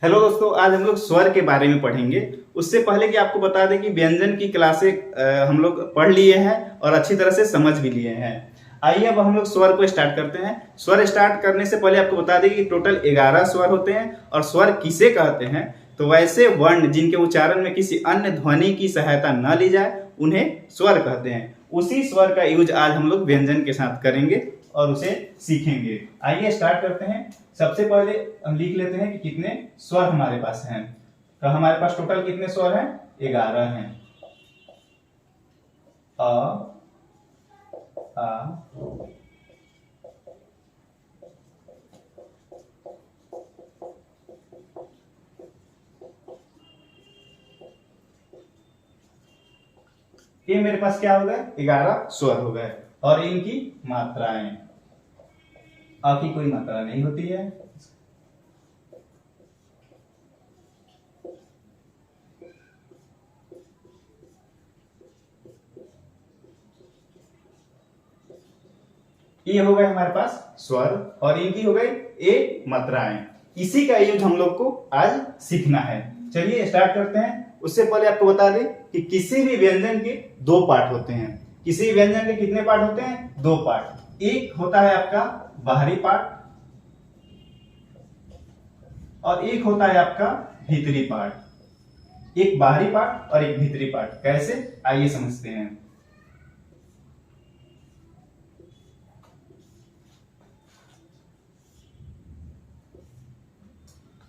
Hello दोस्तों, आज हम लोग स्वर के बारे में पढ़ेंगे। उससे पहले कि आपको बता दें कि व्यंजन की क्लासें हम लोग पढ़ लिए हैं और अच्छी तरह से समझ भी लिए हैं। आइए अब हम लोग स्वर को स्टार्ट करते हैं। स्वर स्टार्ट करने से पहले आपको बता दें कि टोटल 11 स्वर होते हैं और स्वर किसे कहते हैं। तो वैसे वर्ण जिनके उच्चारण में किसी अन्य ध्वनि की सहायता न ली जाए उन्हें स्वर कहते हैं। उसी स्वर का यूज आज हम लोग व्यंजन के साथ करेंगे और उसे सीखेंगे। आइए स्टार्ट करते हैं। सबसे पहले हम लिख लेते हैं कि कितने स्वर हमारे पास हैं। तो हमारे पास टोटल कितने स्वर हैं? 11 हैं। आ ये मेरे पास क्या हो गए? 11 स्वर हो गए। और इनकी मात्राएं, आ की कोई मात्रा नहीं होती है। ये हो गए हमारे पास स्वर और इनकी हो गई ए मात्राएं। इसी का यूज हम लोग को आज सीखना है। चलिए स्टार्ट करते हैं। उससे पहले आपको बता दें कि किसी भी व्यंजन के दो पार्ट होते हैं। किसी भी व्यंजन के कितने पार्ट होते हैं? दो पार्ट। एक होता है आपका बाहरी पार्ट और एक होता है आपका भीतरी पार्ट। एक बाहरी पार्ट और एक भीतरी पार्ट। कैसे? आइए समझते हैं।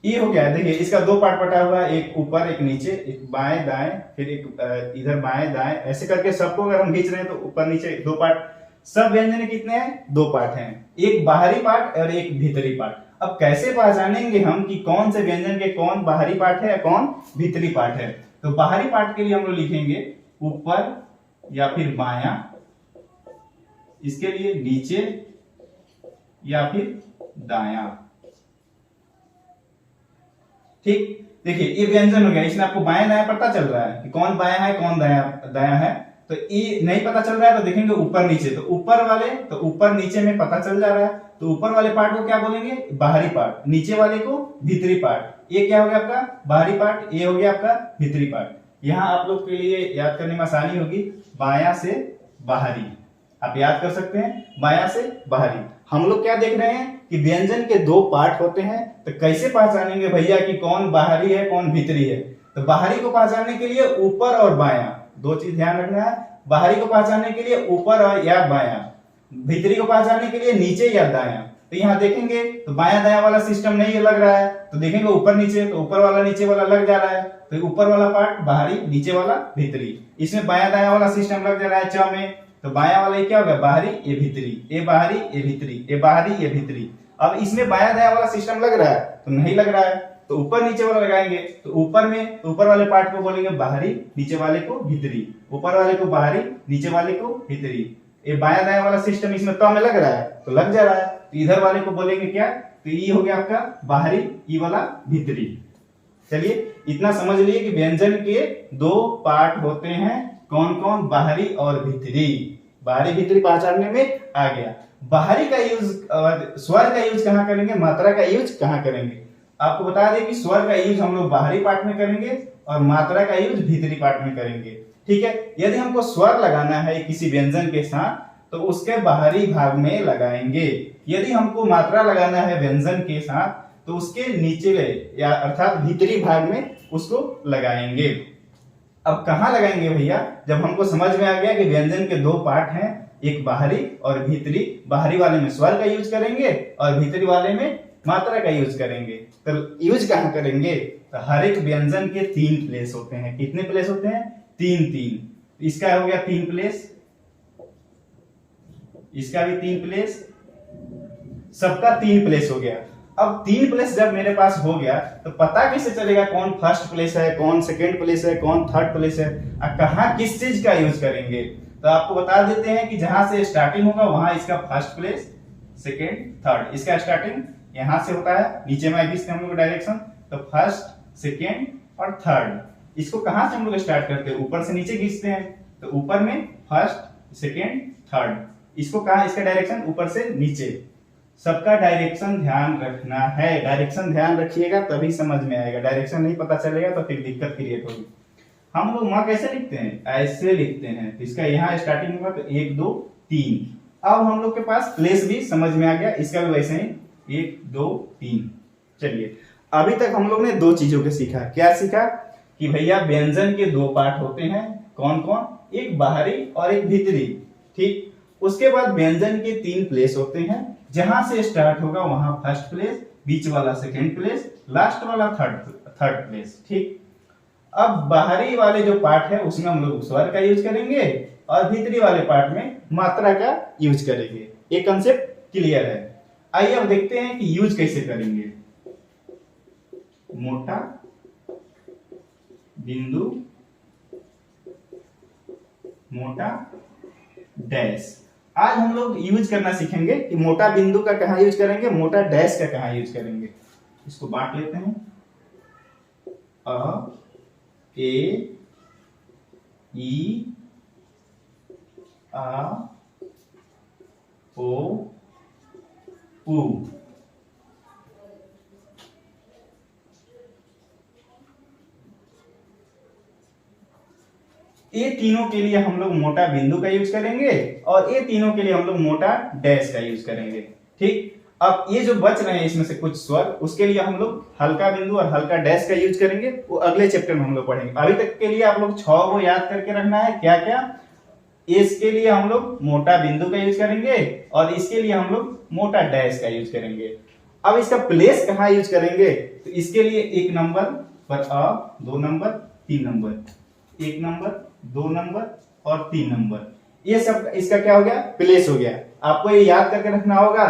ये हो गया, देखिए इसका दो पार्ट बटा हुआ है, एक ऊपर एक नीचे, एक बाएं दाएं, फिर एक इधर बाएं दाएं, ऐसे करके सबको अगर हम खींच रहे हैं तो ऊपर नीचे दो पार्ट। सब व्यंजन कितने हैं? दो पार्ट हैं, एक बाहरी पार्ट और एक भीतरी पार्ट। अब कैसे पहचानेंगे हम कि कौन से व्यंजन के कौन बाहरी पार्ट है या कौन भीतरी पार्ट है? तो बाहरी पार्ट के लिए हम लोग लिखेंगे ऊपर या फिर बायां, इसके लिए नीचे या फिर दायां। ठीक, देखिए ये व्यंजन हो गया। इसमें आपको बाएं दाएं पता चल रहा है कि कौन बायां है कौन दायां है। तो ये नहीं पता चल रहा है तो देखेंगे ऊपर नीचे। तो ऊपर वाले तो ऊपर नीचे में पता चल जा रहा है, तो ऊपर वाले पार्ट को क्या बोलेंगे? बाहरी पार्ट। नीचे वाले को भीतरी पार्ट। ये क्या हो गया आपका? बाहरी पार्ट। ये हो गया आपका भीतरी पार्ट। यहाँ आप लोग के लिए याद करने में आसानी होगी, बायां से बाहरी आप याद कर सकते हैं। बायां से बाहरी हम लोग क्या देख रहे हैं कि व्यंजन के दो पार्ट होते हैं। तो कैसे पहचानेंगे भैया कि कौन बाहरी है कौन भीतरी है? तो बाहरी को पहचानने के लिए ऊपर और बायां, दो चीज ध्यान रखना है। बाहरी को पहचानने के लिए ऊपर और या बायां, भीतरी को पहचानने के लिए नीचे या दायां। तो यहाँ देखेंगे तो बायां दायां वाला सिस्टम नहीं लग रहा है, तो देखेंगे ऊपर नीचे, तो ऊपर वाला नीचे वाला लग जा रहा है। तो ऊपर वाला पार्ट बाहरी, नीचे वाला भीतरी। इसमें बायां दायां वाला सिस्टम लग जा रहा है च में। तो बायां वाला ये क्या होगा? बाहरी ये भीतरी, ये बाहरी ये भीतरी, ये बाहरी ये भीतरी। अब इसमें बायां दायां वाला सिस्टम लग रहा है? तो नहीं लग रहा है, तो ऊपर नीचे वाला लगाएंगे। तो ऊपर में तो ऊपर वाले पार्ट को बोलेंगे बाहरी, नीचे वाले को भीतरी। ऊपर वाले को बाहरी, नीचे वाले को भीतरी। ये बायां दायां वाला सिस्टम इसमें तो में लग रहा है तो लग जा रहा है, तो इधर वाले को बोलेंगे क्या? तो ये हो गया आपका बाहरी, ये वाला भीतरी। चलिए इतना समझ लिए कि व्यंजन के दो पार्ट होते हैं, कौन कौन? बाहरी और भीतरी। बाहरी भीतरी पहचानने में आ गया। बाहरी का यूज, स्वर का यूज कहां करेंगे? मात्रा का यूज कहां करेंगे? आपको बता दें कि स्वर का यूज हम लोग बाहरी पार्ट में करेंगे और मात्रा का यूज भीतरी पार्ट में करेंगे। ठीक है, यदि हमको स्वर लगाना है किसी व्यंजन के साथ तो उसके बाहरी भाग में लगाएंगे। यदि हमको मात्रा लगाना है व्यंजन के साथ तो उसके निचले या अर्थात भीतरी भाग में उसको लगाएंगे। अब कहां लगाएंगे भैया? जब हमको समझ में आ गया कि व्यंजन के दो पार्ट हैं, एक बाहरी और भीतरी। बाहरी वाले में स्वर का यूज करेंगे और भीतरी वाले में मात्रा का यूज करेंगे। तो यूज कहां करेंगे? तो हर एक व्यंजन के 3 प्लेस होते हैं। कितने प्लेस होते हैं? 3। इसका हो गया 3 प्लेस, इसका भी 3 प्लेस, सबका 3 प्लेस हो गया। अब 3 प्लेस जब मेरे पास हो गया तो पता कैसे चलेगा कौन फर्स्ट प्लेस है, कौन सेकेंड प्लेस है, कौन थर्ड प्लेस है और कहां किस चीज का यूज करेंगे? तो आपको बता देते हैं कि जहां से स्टार्टिंग होगा वहां इसका फर्स्ट प्लेस, सेकेंड, थर्ड। इसका स्टार्टिंग यहां से होता है, नीचे में खींचते हैं हम लोग डायरेक्शन। तो फर्स्ट, सेकेंड और थर्ड। इसको कहां से हम लोग स्टार्ट करते हैं? ऊपर से नीचे खींचते हैं। तो ऊपर में फर्स्ट, सेकेंड, थर्ड। इसको कहा, इसका डायरेक्शन ऊपर से नीचे। सबका डायरेक्शन ध्यान रखना है, डायरेक्शन ध्यान रखिएगा तभी समझ में आएगा, डायरेक्शन नहीं पता चलेगा तो फिर दिक्कत क्रिएट होगी। हम लोग वहां कैसे लिखते हैं, ऐसे लिखते हैं, तो इसका यहाँ स्टार्टिंग होगा तो 1 2 3। अब हम लोग के पास प्लेस भी समझ में आ गया, इसका भी वैसे ही 1 2 3। चलिए अभी तक हम लोग ने दो चीजों को सीखा। क्या सीखा कि भैया व्यंजन के दो पार्ट होते हैं, कौन कौन, एक बाहरी और एक भीतरी, ठीक। उसके बाद व्यंजन के 3 प्लेस होते हैं, जहां से स्टार्ट होगा वहां फर्स्ट प्लेस, बीच वाला सेकंड प्लेस, लास्ट वाला थर्ड प्लेस, ठीक। अब बाहरी वाले जो पार्ट है उसमें हम लोग स्वर का यूज करेंगे और भीतरी वाले पार्ट में मात्रा का यूज करेंगे। ये कंसेप्ट क्लियर है। आइए अब देखते हैं कि यूज कैसे करेंगे। मोटा बिंदु, मोटा डैश। आज हम लोग यूज करना सीखेंगे कि मोटा बिंदु का कहां यूज करेंगे, मोटा डैश का कहां यूज करेंगे। इसको बांट लेते हैं, अ ए ई आ ओ उ। ये तीनों के लिए हम लोग मोटा बिंदु का यूज करेंगे और ये तीनों के लिए हम लोग मोटा डैश का यूज करेंगे, ठीक। अब ये जो बच रहे हैं इसमें से कुछ स्वर, उसके लिए हम लोग हल्का बिंदु और हल्का डैश का यूज करेंगे, वो अगले चैप्टर में हम लोग पढ़ेंगे। अभी तक के लिए आप लोग 6 को याद करके रखना है। क्या क्या, इसके लिए हम लोग मोटा बिंदु का यूज करेंगे और इसके लिए हम लोग मोटा डैश का यूज करेंगे। अब इसका प्लेस कहाँ यूज करेंगे, तो इसके लिए 1 नंबर पर अ, 2 नंबर 3 नंबर, 1 नंबर 2 नंबर और 3 नंबर, ये सब इसका क्या हो गया, प्लेस हो गया। आपको ये याद करके रखना होगा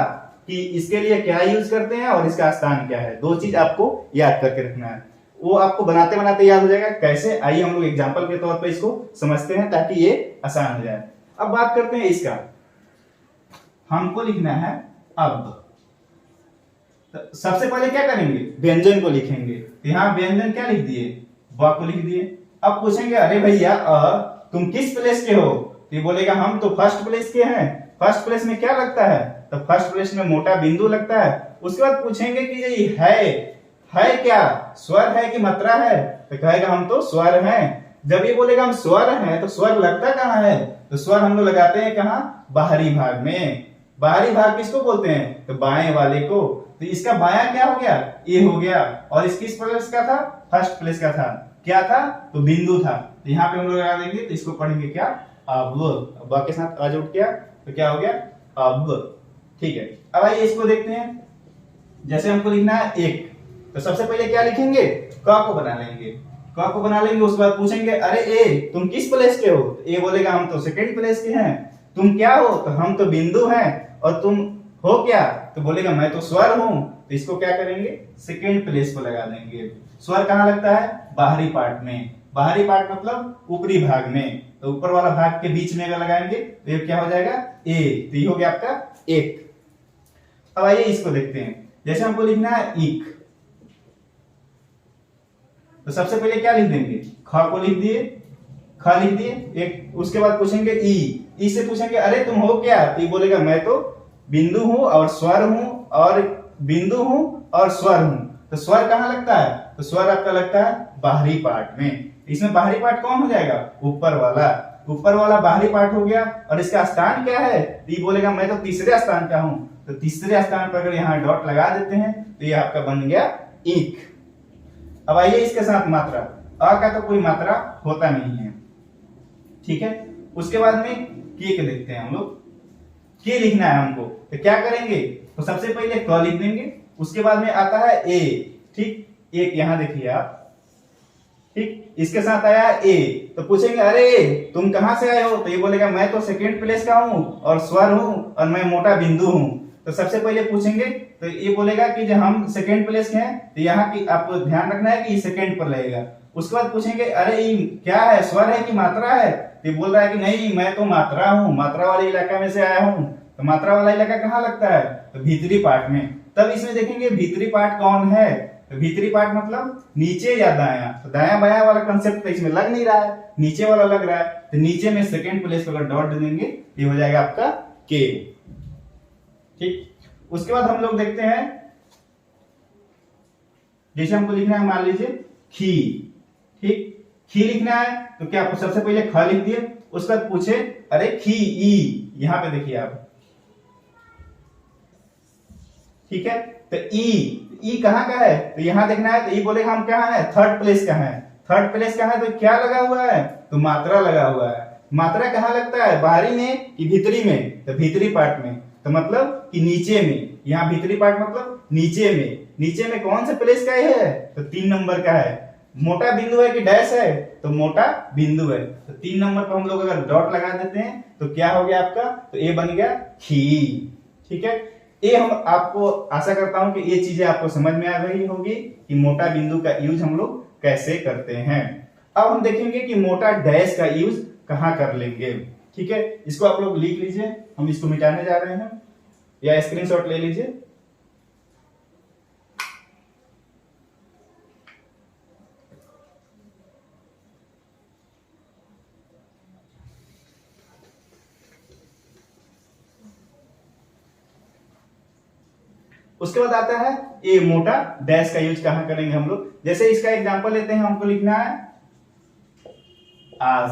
कि इसके लिए क्या यूज करते हैं और इसका स्थान क्या है। 2 चीज आपको याद करके रखना है, वो आपको बनाते बनाते याद हो जाएगा। कैसे, आइए हम लोग एग्जांपल के तौर पे इसको समझते हैं ताकि ये आसान हो जाए। अब बात करते हैं इसका, हमको लिखना है अब। तो सबसे पहले क्या करेंगे, व्यंजन को लिखेंगे। यहाँ व्यंजन क्या लिख दिए, ब को लिख दिए। अब पूछेंगे अरे भैया तुम किस प्लेस के हो, तो ये बोलेगा हम तो फर्स्ट प्लेस के हैं। फर्स्ट प्लेस में क्या लगता है, तो फर्स्ट प्लेस में मोटा बिंदु लगता है। उसके बाद पूछेंगे कि ये है क्या, स्वर है कि मात्रा है, तो कहेगा हम तो स्वर हैं। जब ये बोलेगा हम स्वर हैं तो स्वर लगता कहाँ है, तो स्वर हम लोग लगाते हैं कहाँ, बाहरी भाग में। बाहरी भाग किसको बोलते हैं, तो बाएं वाले को। तो इसका बायां क्या हो गया, ए हो गया। और इस किस प्लेस का था, फर्स्ट प्लेस का था। क्या था, तो बिंदु था। तो यहाँ पे हम लोग लगा देंगे, तो इसको पढ़ेंगे क्या, अब। ब के साथ आ जुड़ गया तो क्या हो गया, अब, ठीक है। अब आइए इसको देखते हैं। जैसे हमको लिखना है 1, तो सबसे पहले क्या लिखेंगे, क को बना लेंगे। क को बना लेंगे, उसके बाद पूछेंगे अरे ए तुम किस प्लेस के हो, तो ए बोलेगा हम तो सेकंड प्लेस के हैं। तुम क्या हो, तो हम तो बिंदु हैं। और तुम हो क्या, तो बोलेगा मैं तो स्वर हूं। तो इसको क्या करेंगे, सेकंड प्लेस पर लगा देंगे। स्वर कहाँ लगता है, बाहरी पार्ट में। बाहरी पार्ट मतलब ऊपरी भाग में, तो ऊपर वाला भाग के बीच में अगर लगाएंगे तो ये क्या हो जाएगा, ए। तो ये हो गया आपका 1। अब आइए इसको देखते हैं। जैसे हमको लिखना है ईक, तो सबसे पहले क्या लिख देंगे, ख को लिख दिए, ख लिख दिए एक। उसके बाद पूछेंगे ई से पूछेंगे अरे तुम हो क्या, तो ये बोलेगा मैं तो बिंदु हूं और स्वर हूं, और बिंदु हूं और स्वर हूं। तो स्वर कहाँ लगता है, तो स्वर आपका लगता है बाहरी पार्ट में। इसमें बाहरी पार्ट कौन हो जाएगा, ऊपर वाला। ऊपर वाला बाहरी पार्ट हो गया। और इसका स्थान क्या है, तो ये बोलेगा मैं तो तीसरे स्थान का हूं। तो तीसरे स्थान पर अगर यहाँ डॉट लगा देते हैं तो ये आपका बन गया ईक। अब आइए इसके साथ मात्रा, अ का तो कोई मात्रा होता नहीं है, ठीक है। उसके बाद में के देखते हैं हम लोग, के लिखना है हमको। तो क्या करेंगे, तो सबसे पहले क लिख देंगे, उसके बाद में आता है ए, ठीक। एक यहां देखिए आप, ठीक, इसके साथ आया ए। तो पूछेंगे अरे तुम कहां से आए हो, तो ये बोलेगा मैं तो सेकंड प्लेस का हूं और स्वर हूं और मैं मोटा बिंदु हूं। तो सबसे पहले पूछेंगे, तो ये बोलेगा कि जब हम सेकंड प्लेस के हैं, तो यहाँ की आपको ध्यान रखना है कि ये सेकंड पर लगेगा। उसके बाद पूछेंगे अरे ये क्या है, स्वर है कि मात्रा है, तो ये बोल रहा है कि नहीं मैं तो मात्रा हूं, मात्रा वाले इलाका में से आया हूं। तो मात्रा वाला इलाका कहाँ लगता है, तो भीतरी पार्ट में। तब इसमें देखेंगे भीतरी पार्ट कौन है, तो भीतरी पार्ट मतलब नीचे या दायां। तो दायां बायां वाला कंसेप्ट तो इसमें लग नहीं रहा है, नीचे वाला लग रहा है। तो नीचे में सेकंड प्लेस पर अगर डॉट दे देंगे, ये हो जाएगा आपका के, ठीक। उसके बाद हम लोग देखते हैं, जैसे हमको लिखना है मान लीजिए खी, ठीक, खी लिखना है तो क्या आपको सबसे पहले ख लिख दिए, उसके बाद पूछे अरे खी ई, यहां पे देखिए आप, ठीक है, तो ई कहां का है, तो यहां देखना है, तो ई बोलेगा हम कहां है, थर्ड प्लेस का है, थर्ड प्लेस का है, तो क्या लगा हुआ है, तो मात्रा लगा हुआ है। मात्रा कहां लगता है, बाहरी में कि भीतरी में, तो भीतरी पार्ट में, तो मतलब कि नीचे में, यहाँ भीतरी पार्ट मतलब नीचे में, नीचे में कौन से प्लेस का है, तो 3 नंबर का है। मोटा बिंदु है कि डैश है, तो मोटा बिंदु है, तो 3 नंबर पर हम लोग अगर डॉट लगा देते हैं तो क्या हो गया आपका, तो ए बन गया खी, ठीक है। ये हम आपको आशा करता हूं कि ये चीजें आपको समझ में आ रही होगी कि मोटा बिंदु का यूज हम लोग कैसे करते हैं। अब हम देखेंगे कि मोटा डैश का यूज कहां कर लेंगे, ठीक है। इसको आप लोग लिख लीजिए, हम इसको मिटाने जा रहे हैं, या स्क्रीनशॉट ले लीजिए। उसके बाद आता है ये मोटा डैश का यूज कहां करेंगे हम लोग, जैसे इसका एग्जांपल लेते हैं, हमको लिखना है आज,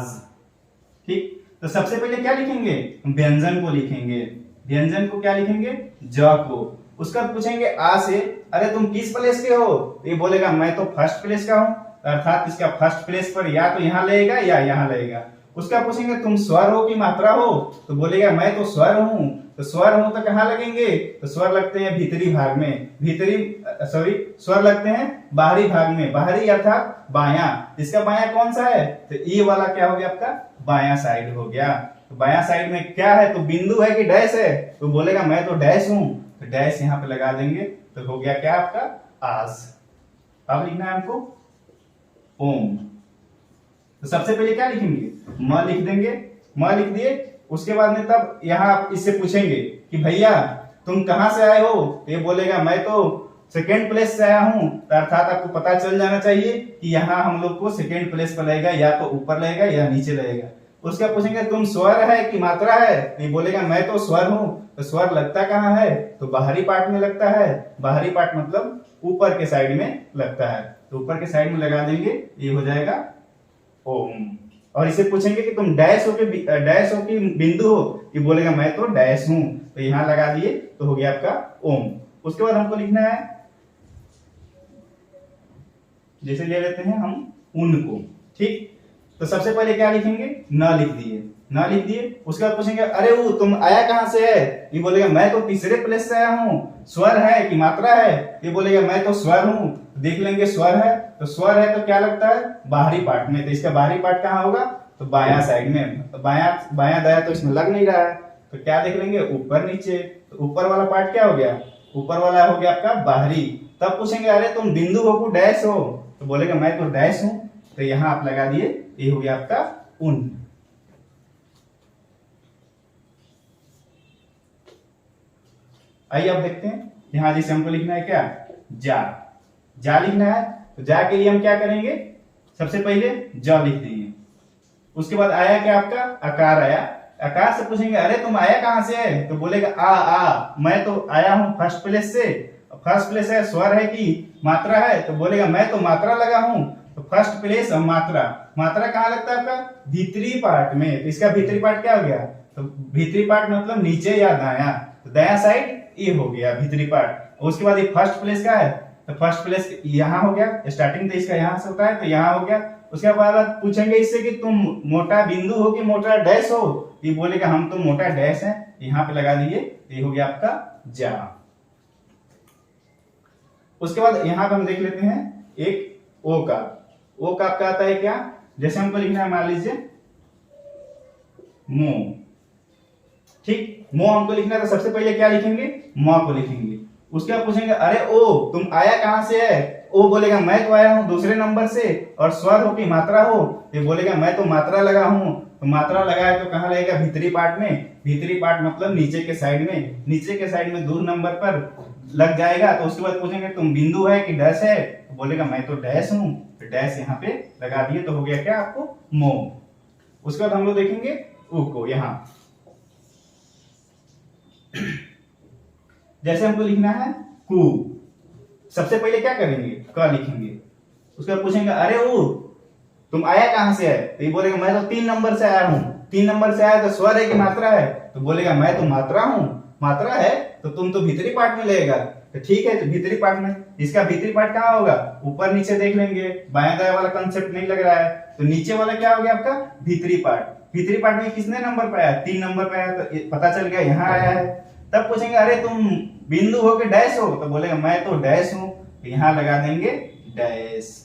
ठीक, तो सबसे पहले क्या लिखेंगे, व्यंजन को लिखेंगे, व्यंजन को क्या लिखेंगे, ज को, उसका पूछेंगे आ से अरे तुम किस प्लेस के हो, तो ये बोलेगा मैं तो फर्स्ट प्लेस का हूं, अर्थात इसका फर्स्ट प्लेस पर या तो यहां लगेगा या यहां लगेगा। उसका पूछेंगे तुम स्वर हो कि मात्रा हो, तो बोलेगा मैं तो स्वर हूं, तो स्वर हो तो कहां लगेंगे, तो स्वर लगते हैं भीतरी भाग में, स्वर लगते हैं बाहरी भाग में, बाहरी अर्थात बायां, इसका बायां कौन सा है, तो ये वाला क्या हो गया आपका बायां साइड हो गया। तो बायां साइड में क्या है, तो बिंदु है कि डैश है, तो बोलेगा मैं तो डैश हूं, तो डैश यहां पे लगा देंगे, तो हो गया क्या आपका आज। अब लिखना है हमको ओम, तो सबसे पहले क्या लिखेंगे, म लिख देंगे, म लिख दिए, उसके बाद में तब यहां आप इससे पूछेंगे कि भैया तुम कहां से आए हो, तो ये बोलेगा मैं तो सेकेंड प्लेस से आया हूं, तो अर्थात आपको पता चल जाना चाहिए कि यहाँ हम लोग को सेकेंड प्लेस पर लगेगा, या तो ऊपर लगेगा या नीचे लगेगा। उसका पूछेंगे तुम स्वर है कि मात्रा है, तो ये बोलेगा मैं तो स्वर हूं, तो स्वर लगता कहां है, तो बाहरी पार्ट में लगता है, बाहरी पार्ट मतलब ऊपर के साइड में लगता है, तो ऊपर के साइड में लगा देंगे, ये हो जाएगा ओम। और इसे पूछेंगे कि तुम डैश हो कि बिंदु हो, ये बोलेगा मैं तो डैश हूं, तो यहां लगा दिए, तो हो गया आपका ओम। उसके बाद हमको लिखना है, जैसे ले लेते हैं हम उनको, ठीक, तो सबसे पहले क्या लिखेंगे, न लिख दिए, न लिख दिए, उसके बाद पूछेंगे अरे वो तुम आया कहां से है, ये बोलेगा मैं तो तीसरे प्लेस से आया हूं, स्वर है कि मात्रा है, ये बोलेगा मैं तो स्वर हूं, देख लेंगे स्वर है, तो स्वर है तो क्या लगता है बाहरी पार्ट में, तो इसका बाहरी पार्ट कहां होगा, तो बायां साइड में, तो बायां दाया तो इसमें लग नहीं रहा है, तो क्या देख लेंगे ऊपर नीचे, तो ऊपर वाला पार्ट क्या हो गया, ऊपर वाला हो गया आपका बाहरी। तब पूछेंगे अरे तुम बिंदु हो कि डैश हो, तो बोलेगा मैं तो डैश हूं, तो यहां आप लगा दिए, ये हो गया आपका उन। आइए अब देखते हैं, यहां जैसे हमको लिखना है क्या, जा लिखना है, तो जा के लिए हम क्या करेंगे, सबसे पहले ज लिख देंगे, उसके बाद आया क्या आपका आकार आया, आकार से पूछेंगे अरे तुम आया कहां से है, तो बोलेगा आ मैं तो आया हूं फर्स्ट प्लेस से, फर्स्ट प्लेस है स्वर है कि मात्रा है, तो बोलेगा मैं तो मात्रा लगा हूं, तो फर्स्ट प्लेस और मात्रा, मात्रा कहां लगता है आपका भीतरी पार्ट में, तो इसका भीतरी पार्ट क्या हो गया, तो भीतरी पार्ट मतलब नीचे या दाया, तो दाया साइड ये हो गया भीतरी पार्ट। उसके बाद ये फर्स्ट प्लेस का है, तो फर्स्ट प्लेस यहां हो गया, स्टार्टिंग तो इसका यहां से होता है, तो यहां हो गया। उसके बाद पूछेंगे इससे कि तुम मोटा बिंदु हो कि मोटा डैश हो, ये बोलेगा हम तो मोटा डैश हैं, यहां पे लगा दिए, ये हो गया आपका जा। उसके बाद यहां पे हम देख लेते हैं एक ओ का, ओ का आपका आता है क्या, जैसे हमको लिखना है मान लीजिए मो, ठीक, मो हमको लिखना है, तो सबसे पहले क्या लिखेंगे, म को लिखेंगे। उसके बाद पूछेंगे अरे ओ तुम आया कहां से है, ओ बोलेगा मैं तो आया हूं दूसरे नंबर से, और स्वर हो कि मात्रा हो, ये बोलेगा मैं तो मात्रा लगा हूं, तो मात्रा लगा है तो कहां लगेगा भीतरी पार्ट में, भीतरी पार्ट मतलब नीचे के साइड में, नीचे के साइड में 2 नंबर पर लग जाएगा। तो उसके बाद पूछेंगे तुम बिंदु है कि डैश है, तो बोलेगा मैं तो डैश हूं, तो डैश यहाँ पे लगा दिए, तो हो गया क्या आपको मो। उसके बाद हम लोग देखेंगे ऊ को, यहाँ जैसे हमको लिखना है कु, सबसे पहले क्या करेंगे, क लिखेंगे। उसके बाद पूछेंगे अरे वो तुम आया कहां से है, तो ये बोलेगा मैं तो 3 नंबर से आया हूं। 3 नंबर से आया तो स्वर है कि मात्रा है, तो बोलेगा मैं तो मात्रा हूं। मात्रा है तो तुम तो भीतरी पार्ट में लेगा, तो ठीक है, तो भीतरी पार्ट में, इसका भीतरी पार्ट कहाँ होगा, ऊपर नीचे देख लेंगे, बायां दायां वाला कंसेप्ट नहीं लग रहा है, तो नीचे वाला क्या हो गया आपका भीतरी पार्ट। भीतरी पार्ट में किसने नंबर पे आया, 3 नंबर पे आया, तो पता चल गया यहाँ आया है। तब पूछेंगे अरे तुम बिंदु हो के डैश हो, तो बोलेगा मैं तो डैश हूं, तो यहाँ लगा देंगे डैश,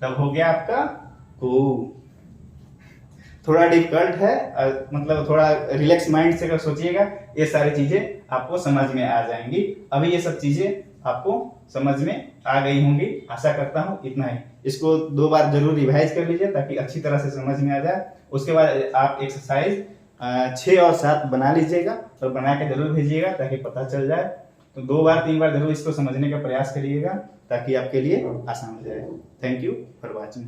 तब हो गया आपका को। थोड़ा डिफिकल्ट है, मतलब थोड़ा रिलैक्स माइंड से अगर सोचिएगा ये सारी चीजें आपको समझ में आ जाएंगी। अभी ये सब चीजें आपको समझ में आ गई होंगी, आशा करता हूँ। इतना ही, इसको 2 बार जरूर रिवाइज कर लीजिए ताकि अच्छी तरह से समझ में आ जाए। उसके बाद आप एक्सरसाइज 6 और 7 बना लीजिएगा और बना के जरूर भेजिएगा ताकि पता चल जाए। तो 2 बार 3 बार जरूर इसको समझने का प्रयास करिएगा ताकि आपके लिए आसान हो जाए। Thank you for watching.